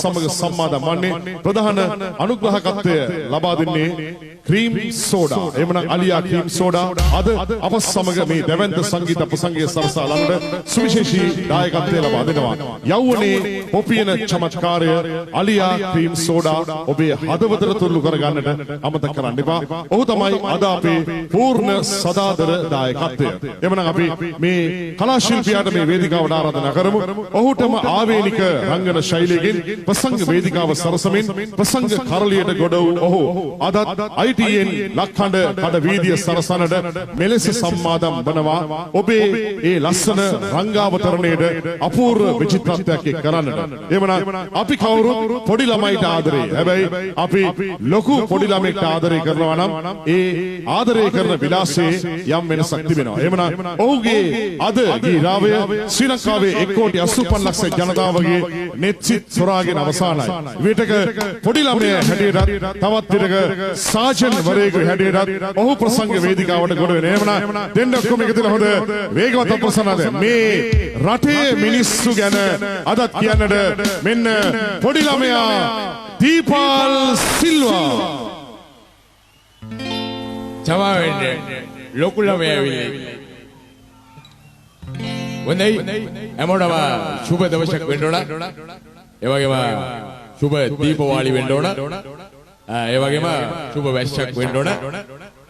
සමග සම්මාදම් වන්නේ ප්‍රධාන අනුග්‍රහකත්වය ලබා දෙන්නේ ක්‍රීම් සෝඩා. එමනම් අලියා ක්‍රීම් සෝඩා අද අප සමග මේ දැවැන්ත සංගීත ප්‍රසංගයේ සරසා ලන්නට සුවිශේෂී දායකත්වය ලබා දෙනවා. යෞවනයේ පොපියන චමත්කාරය අලියා ක්‍රීම් සෝඩා ඔබේ හදවතට තුරුළු කර ගන්නට අමතක කරන්න එපා. ඔහු තමයි අද අපේ පූර්ණ සදාදර දායකත්වය. එමනම් අපි මේ කලා ශිල්පියාට මේ වේදිකාවට ආරාධනා කරමු. ඔහුටම ආවේනික රංගන ශෛලියකින් ප්‍රසංග වේදිකාව සරසමින් ප්‍රසංග කරලියට ගොඩ වූ ඔහු අදත් ITN ලක්හඬ කඩ වීදිය සරසනට මෙලෙස සම්මාදම් වනවා. ඔබේ ඒ ලස්සන රංගාවතරණයට අපූර්ව විචිත්‍රත්වයක් එක් කරන්නට. එමනම් අපි කවුරුත් පොඩි ළමයිට ආදරේ. හැබැයි අපි ලොකු පොඩි ළමෙක්ට ආදරේ කරනවා නම් ඒ ආදරේ කරන විලාසයේ යම් වෙනසක් තිබෙනවා. එමනම් ඔහුගේ අද ගීරාවය ශ්‍රී ලංකාවේ 1,85,00,000 ජනතාවගේ නෙත්සිත සොරාගෙන අවසానයි. විටක පොඩි ළමයා හැටියටත් තවත් විටක සාජන් වරේක හැටියටත් ඔහු ප්‍රසංග වේදිකාවට ගොඩ වෙන. එමනම් දෙන්න ඔක්කොම එකතු වෙලා හොඳ වේගවත් ප්‍රසන්නද මේ රටේ මිනිස්සු ගැන අදත් කියන්නට මෙන්න පොඩි ළමයා දීපල් සිල්වා. සමාවෙන්න ලොකු ළමයා ඇවිල්ලා වන්දයි හැමෝටම සුබ දවසක් වෙන්න ඕන. ඒ වගේම සුබ දීපවාලි වෙන්න ඕන. ඒ වගේම සුබ වැස්සක් වෙන්න ඕන.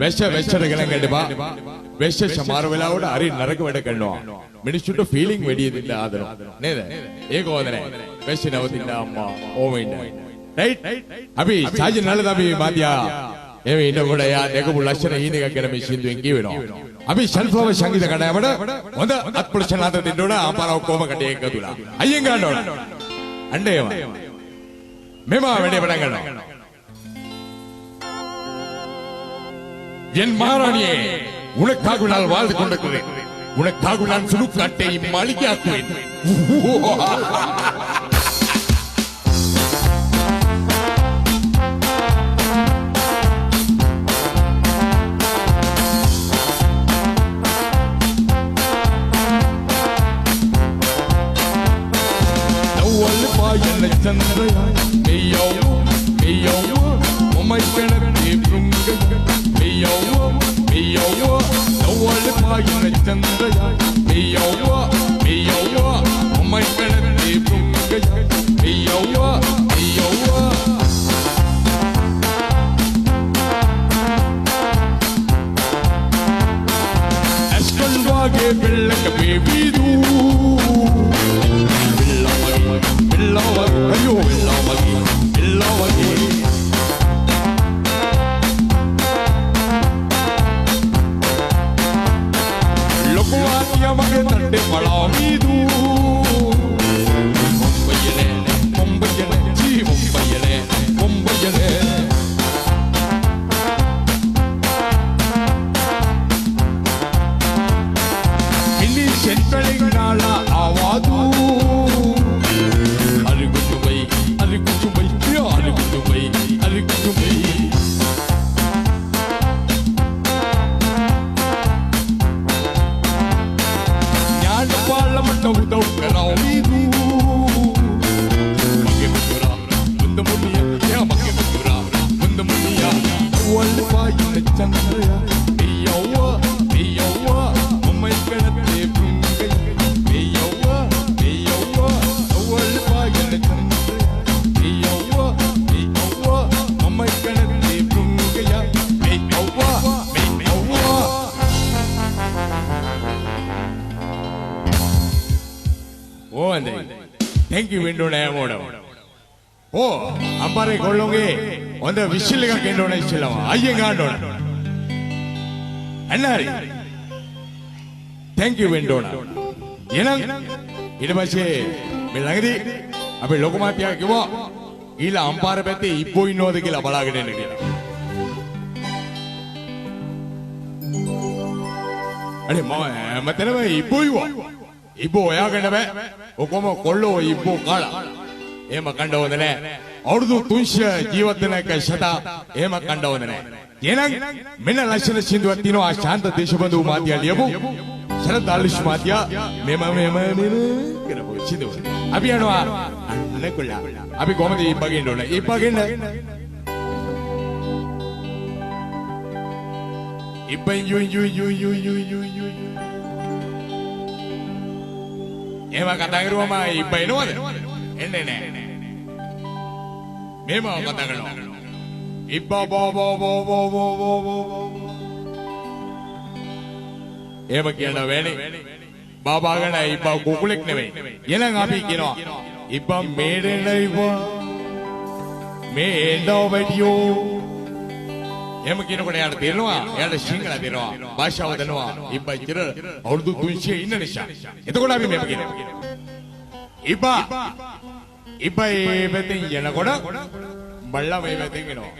වැස්සට ගණන් ගන්න එපා. වැස්ස සමහර වෙලාවට හරි නරක වැඩ කරනවා. මිනිස්සුන්ට ෆීලිං වැඩි දෙන්න ආදරව නේද? ඒක හොඳ නැහැ. වැස්ස නවතින්න අම්මා ඕම ඉන්න. රයිට්? අපි සාජන් නලද අපි මාතියා එමෙ ඉන්නකොට යා දෙකපු ලක්ෂණ හීන එකක් ගැන මේ සින්දුවෙන් කියවෙනවා. අපි ශල්ෆව සංගීත කණ්ඩායමට හොඳ අත්පුරුෂ නාද දෙන්න ඕන. ආපාර ඔක්කොම කටේ එකතුලා අයියෙන් ගන්න ඕන. අන්න ඒවා මෙම වැඩේ පටන් ගන්නවා. என் மகாராணியே உனக்காக நான் வாழ்ந்து கொண்டிருக்கிறேன். உனக்காக நான் சுடுகாட்டை மாளிகையாக்குவேன். चंद्रया मेयो मेयो उम्मै कणते भृंग मेयो मेयो नवल पायन चंद्रया मेयो मेयो उम्मै कणते भृंग मेयो मेयो अस्कंडवागे बेल्लक बेबीदू अयो लोकवादिया मगे तंडे मलामीदू मुंबईले जी मुंबईले इन्नी सेंट्रलिंग नाला आवादू Thank you window na moda. Oh, ampare kollonge onda whistle ekak enna ona issellama. Ayyen ganna ona. Annari. Thank you window na. Enam ඊට පස්සේ මේ ළඟදී අපි ලොකු මාත්‍යා කිව්වා ඊළා අම්පාර පැත්තේ ඉබ්බෝ ඉන්නවද කියලා බලාගෙන එන්න කියලා. අනේ මම මතනම ඉබ්බෝ ඉවවා. ඉබ්බෝ ඔයාගෙන බෑ. ඔකොම කොල්ලෝ ඉබ්බෝ කාලා. එහෙම කණ්ඩ හොඳ නෑ. අවුරුදු 300 ජීවත් වෙන එක ෂතා එහෙම කණ්ඩ හොඳ නෑ. එහෙනම් මෙන්න ලක්ෂණ සින්දුවක් තියෙනවා ශාන්ත දේශබන්දු මාත්‍යා ලියපු. සරත් ආලිෂ් මාත්‍යා මෙම කරපු සින්දුව. අපි යනවා අනකොල්ල. අපි කොහමද ඉබ්බගෙන්න ඕන? ඉබ්බගෙන්න. ඉබ්බෙන් යු. එහෙම කතා කරුවම ඉබ්බ එනවද? එන්නේ නැහැ. මේව කතා කරනවා. ඉබ්බ බෝ. එහෙම කියන්න වෙන්නේ. බාබා ගන්න ඉබ්බ කුකුලෙක් නෙවෙයි. එහෙනම් අපි කියනවා ඉබ්බ මේරෙන්නයිවා. මේඩෝ වැඩියෝ. එහෙම කියනකොට එයාට තේරෙනවා. එයාට සිංහල තේරෙනවා. භාෂාව දන්නවා. ඉබ්බ ඉතර අවුරුදු 300 ඉන්න නිසා. එතකොට අපි මේක කියනවා. ඉබ්බ ඒ පැත්තෙන් යනකොට බල්ලා මේ පැත්තෙන් එනවා.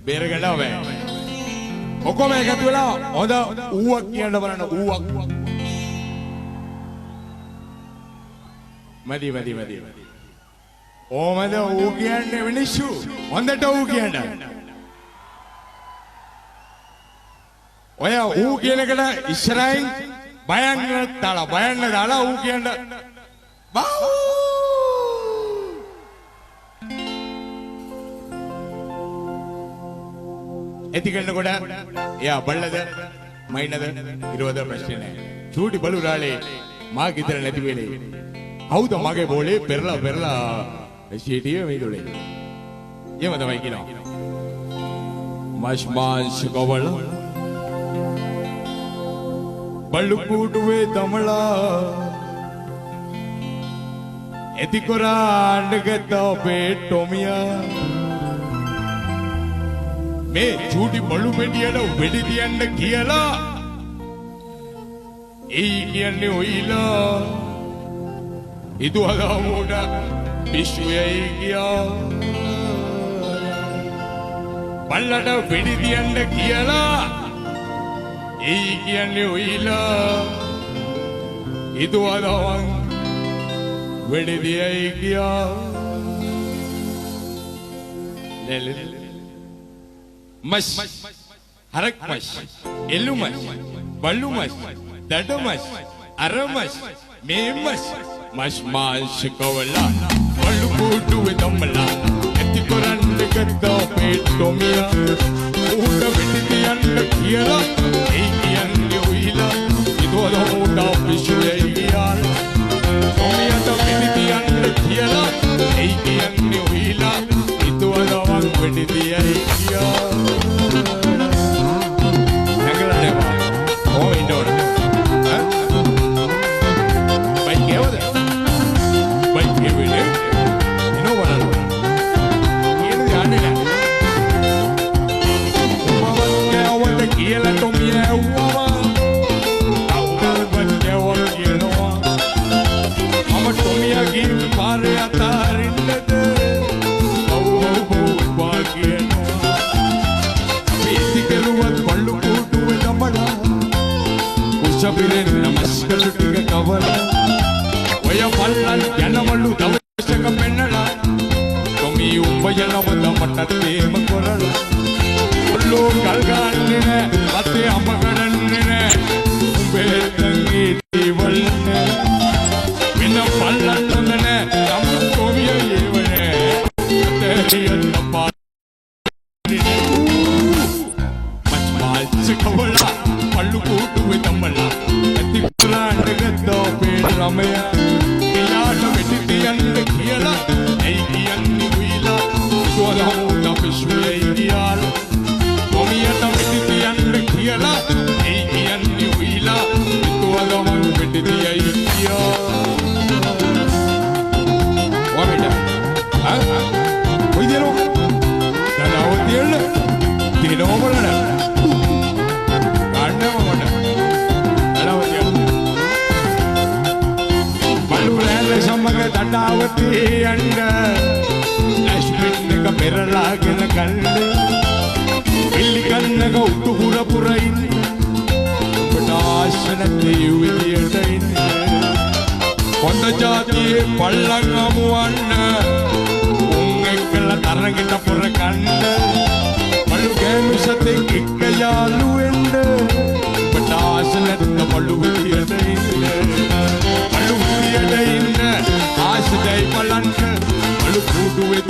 බේර ගන්නවා බෑ. ඔක්කොම එකතු වෙලා හොඳ ඌවක් කියන්න බලන්න ඌවක්. මදි. ඕමද ඌ කියන්නේ මිනිස්සු. හොඳට ඌ කියන්න. ඔය ඌ කියන එකට ඉස්සරහින් බයන්න දාලා ඌ කියන්න. බව්. එතිකන්නකොට එයා බල්ලද මයින්නද ඉරවද ප්‍රශ්නේ නැහැ. චූටි බලුරාලේ මා කිතර නැති වෙලේ. කවුද මගේ බෝලේ පෙරලා සිටියේ මේ දොලේ. එහෙම තමයි කියනවා. මාංශ කවල බල්ලු කුඩුවේ තමලා එතිකොරාණ්ඩගත පේටොමියා මේ චූටි බළු පෙටියට වෙඩි තියන්න කියලා ඒ කියන්නේ ඔයිලා ඉදුවගමුඩ පිස්සුයයි ගියා බල්ලට වෙඩි තියන්න කියලා ඒ කියන්නේ ඔයිලා ඉදුවගවන් වෙඩි තියයි ගියා මස් හරක් මස් එළු මස් බල්ලු මස් දඩ මස් අර මස් මේ මස් මස් මාංශ කවලා බල්ලු කුඩුවේ දම්මලා ඇති කරන්න ගත්තා පෙට්ටොමියා උඩ වෙඩි තියන්න කියලා ඒ කියන්නේ ඔයිලා ඉතෝද උඩ පිස්සුවේ ගියා කොමියට වෙඩි තියන්න කියලා ඒ කියන්නේ ඔයිලා ඉතෝද වන් වෙඩි තියයි ගියා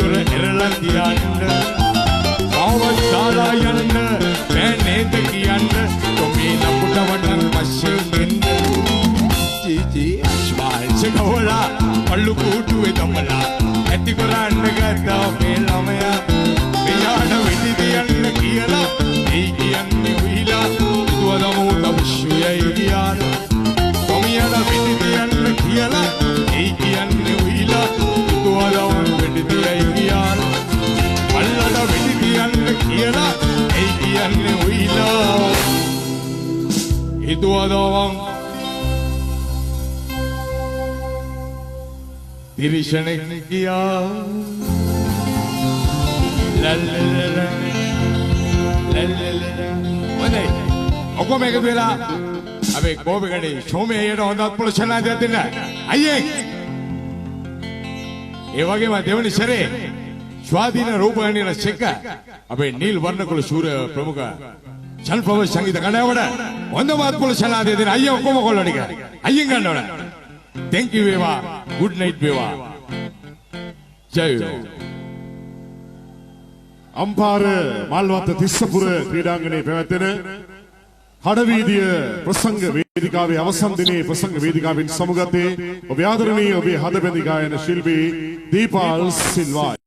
දුර එරලා තියන්න අවසාලා යන්න බෑ නේද කියන්න තොමේ ලපුට වටන් පස්සෙන් එන්න ජීජී අස්මාල්ස ගෝලා පල්ලු කූටුවේ දමලා ඇති කරන්න ගත්තා මේ ළමයා මෙයාට වෙඩි තියන්න කියලා ඒ කියන්නේ උහිලා දුවදමු තවිශ්වයයි ගියාන තොමියට වෙඩි තියන්න කියලා ඒ කියන්නේ උහිලා දුවදමු වෙඩි තියයි ගියාන අල්ලට වෙඩි තියන්න කියලා ඒ කියන්නේ උහිලා දුවදමු තිරිෂනෙක් ගියා ලල්ලලලා ලල්ලලලා මොනේ ඔකම එක වෙලා අපේ ගෝබිකඩේ ෂෝමේයට හොඳක් ප්‍රොෂනා දෙන්න අයියේ ඒ වගේම දෙවනි සැරේ ස්වාධීන රූපවාහිනිය රචක අපේ නිල් වර්ණකුල සූර්ය ප්‍රමුඛ ජනපව සංගීත කණ්ඩායමට හොඳම ප්‍රොෂනා දෙන්න අයියේ ඔකම කොල්ලෝ ටික අයියෙන් ගන්න ඕන thank you වේවා good night වේවා ජය අම්පාර මල්වත්ත තිස්සපුර ක්‍රීඩාංගණයේ පැවැත්වෙන හඩවීදිය ප්‍රසංග වේදිකාවේ අවසන් දිනේ ප්‍රසංග වේදිකාවෙන් සමුගත්තේ ඔබ ආදරණීය ඔබේ හදබැඳි ගායන ශිල්පී දීපාල් සිල්වායි